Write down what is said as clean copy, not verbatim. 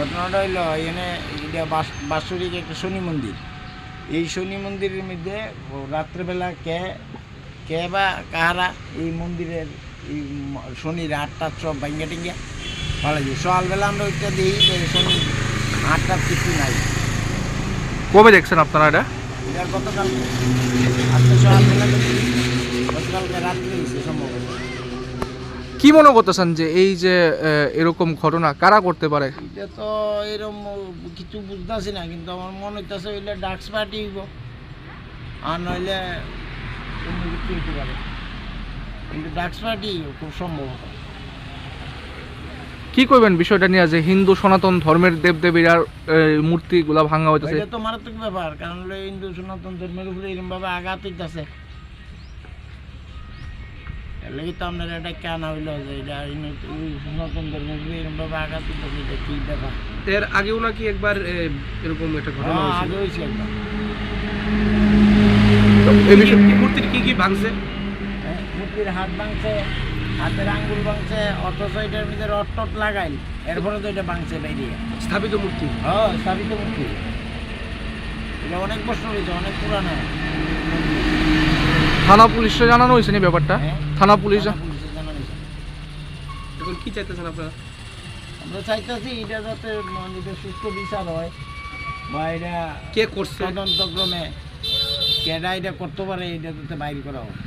ঘটনাটা হইলো এখানে এটা বাৎসরিক একটা শনি মন্দির। এই শনি মন্দিরের মধ্যে রাত্রেবেলা কে বা কাহারা এই মন্দিরের এই শনির হাটটা সব ভাঙ্গা টিঙ্গা ভালো যায়। সকালবেলা আমরা ওইটা দিই শনি হাটটার কিছু নাই। কবে দেখছেন আপনারা এটা? এটা গতকাল আজকে সকালবেলা গতকালকে রাত্রে হয়েছে সম্ভবত। কি মনে করতেছেন যে এই যে এরকম ঘটনা কারা করতে পারে? এটা তো এরকম কিছু বুঝতেছি না, কিন্তু আমার মনে হইতেছে হইলে ডাক্স পার্টি হইব, আর নইলে অন্য কিছু হইতে পারে, কিন্তু ডাক্স পার্টি খুব সম্ভবত। কি করবেন বিষয়টা নিয়ে যে হিন্দু সনাতন ধর্মের দেবদেবীর আর মূর্তিগুলা ভাঙা হইতেছে? এটা তো মারাত্মক ব্যাপার, কারণ হলো হিন্দু সনাতন ধর্মের উপরে এরকমভাবে আঘাত হইতেছে। এর লাগি তো আপনার এটা কেন হইলো যে এটা সনাতন ধর্মের উপরে এরকমভাবে আঘাত হইতেছে, এটা কি ব্যাপার? এর আগেও নাকি একবার এরকম একটা ঘটনা হয়েছিল? আগে হয়েছে একবার। এই বিষয়ে মূর্তির কি ভাঙছে? মূর্তির হাত ভাঙছে, হাতের আঙ্গুল ভাঙছে, অথচ এটার মধ্যে রড টট লাগাইল, এরপরে তো এটা ভাঙছে বাইরে। স্থাপিত মূর্তি? হ্যাঁ, স্থাপিত মূর্তি। এটা অনেক বছর হয়েছে, অনেক পুরানো। থানা পুলিশে জানানো হয়েছে না ব্যাপারটা? থানা পুলিশে জানানো হয়েছে। এখন কি চাইতেছেন আপনারা? আমরা চাইতেছি এটা যাতে এটা সুস্থ বিচার হয়, বা এটা কে করছে তদন্তক্রমে কেডা এটা করতে পারে, এটা যাতে বাইর করা হয়।